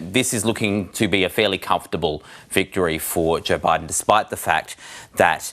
this is looking to be a fairly comfortable victory for Joe Biden, despite the fact that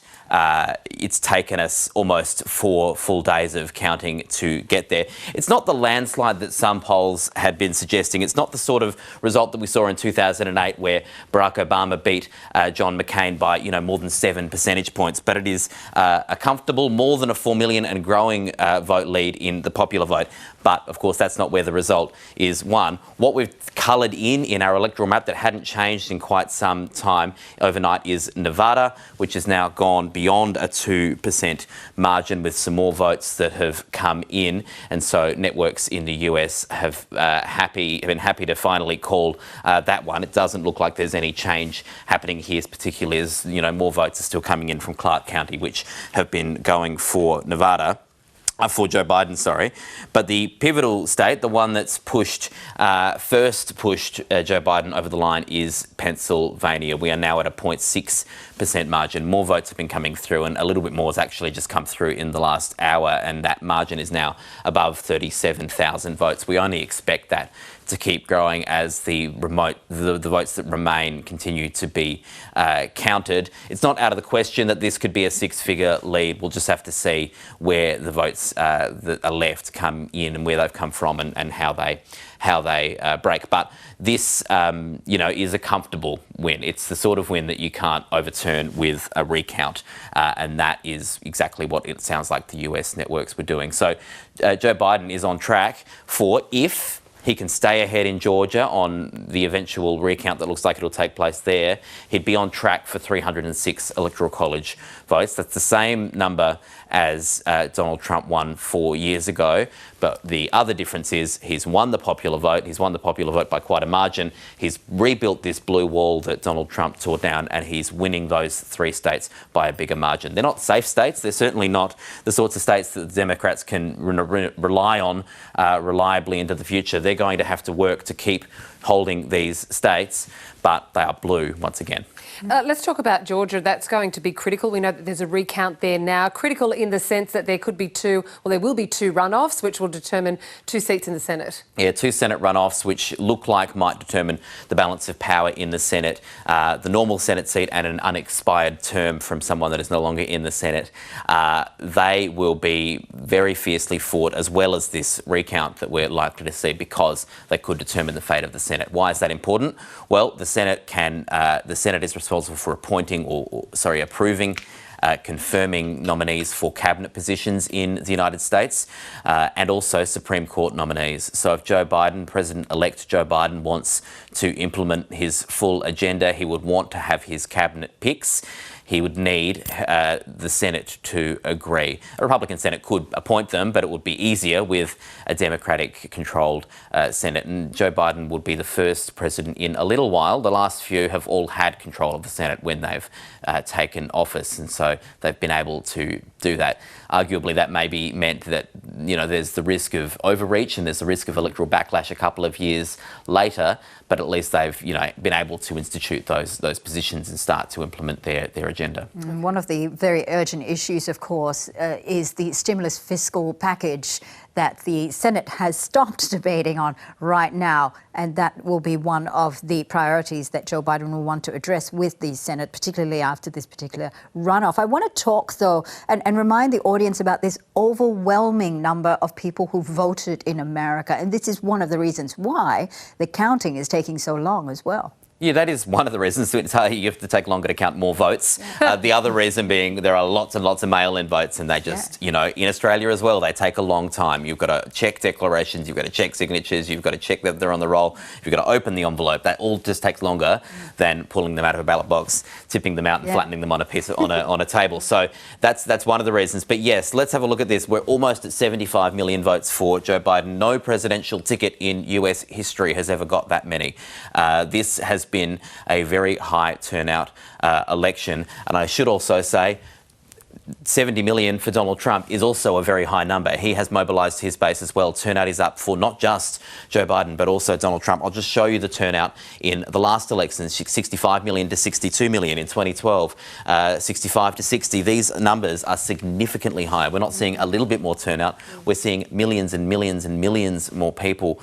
it's taken us almost 4 full days of counting to get there. It's not the landslide that some polls had been suggesting. It's not the sort of result that we saw in 2008 where Barack Obama beat John McCain by, more than 7 percentage points. But it is a comfortable, more than a 4 million and growing vote lead in the popular vote. But, of course, that's not where the result is won. What we've coloured in our electoral map that hadn't changed in quite some time overnight is Nevada, which has now gone beyond a 2% margin with some more votes that have come in. And so networks in the US have been happy to finally call that one. It doesn't look like there's any change happening here, particularly as, more votes are still coming in from Clark County, which have been going for Nevada. For Joe Biden, sorry. But the pivotal state, the one that's first pushed Joe Biden over the line, is Pennsylvania. We are now at a 0.6% margin. More votes have been coming through, and a little bit more has actually just come through in the last hour, and that margin is now above 37,000 votes. We only expect that to keep growing as the votes that remain continue to be counted. It's not out of the question that this could be a 6-figure lead. We'll just have to see where the votes that are left come in and where they've come from and how they break. But this, is a comfortable win. It's the sort of win that you can't overturn with a recount, and that is exactly what it sounds like the US networks were doing. So Joe Biden is on track for, if he can stay ahead in Georgia on the eventual recount that looks like it'll take place there, he'd be on track for 306 Electoral College votes. That's the same number as Donald Trump won 4 years ago. But the other difference is he's won the popular vote. He's won the popular vote by quite a margin. He's rebuilt this blue wall that Donald Trump tore down, and he's winning those 3 states by a bigger margin. They're not safe states. They're certainly not the sorts of states that the Democrats can rely on reliably into the future. They're going to have to work to keep holding these states, but they are blue once again. Let's talk about Georgia. That's going to be critical. We know that there's a recount there now. Critical in the sense that there will be 2 runoffs, which will determine 2 seats in the Senate. Yeah, 2 Senate runoffs, which look like might determine the balance of power in the Senate. The normal Senate seat and an unexpired term from someone that is no longer in the Senate. They will be very fiercely fought, as well as this recount that we're likely to see, because they could determine the fate of the Senate. Why is that important? Well, the Senate is responsible for appointing approving, confirming nominees for cabinet positions in the United States, and also Supreme Court nominees. So if President-elect Joe Biden wants to implement his full agenda, he would want to have his cabinet picks. He would need the Senate to agree. A Republican Senate could appoint them, but it would be easier with a Democratic-controlled Senate. And Joe Biden would be the first president in a little while. The last few have all had control of the Senate when they've taken office, and so they've been able to do that. Arguably, that maybe meant that, there's the risk of overreach and there's the risk of electoral backlash a couple of years later, but at least they've, been able to institute those positions and start to implement their agenda. And one of the very urgent issues, of course, is the stimulus fiscal package that the Senate has stopped debating on right now, and that will be one of the priorities that Joe Biden will want to address with the Senate, particularly after this particular runoff. I want to talk, though, and remind the audience about this overwhelming number of people who voted in America, and this is one of the reasons why the counting is taking so long as well. Yeah, that is one of the reasons. You have to take longer to count more votes. The other reason being there are lots and lots of mail-in votes, and they just, in Australia as well, they take a long time. You've got to check declarations, you've got to check signatures, you've got to check that they're on the roll, you've got to open the envelope. That all just takes longer than pulling them out of a ballot box, tipping them out and flattening them on a table. So that's one of the reasons. But yes, let's have a look at this. We're almost at 75 million votes for Joe Biden. No presidential ticket in US history has ever got that many. This has been a very high turnout election. And I should also say, 70 million for Donald Trump is also a very high number. He has mobilised his base as well. Turnout is up for not just Joe Biden, but also Donald Trump. I'll just show you the turnout in the last election, 65 million to 62 million in 2012, 65 to 60. These numbers are significantly higher. We're not seeing a little bit more turnout. We're seeing millions and millions and millions more people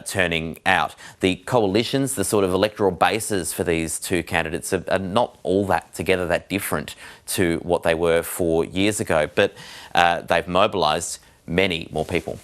turning out. The coalitions, the sort of electoral bases for these two candidates are not all that together that different to what they were 4 years ago, but they've mobilised many more people.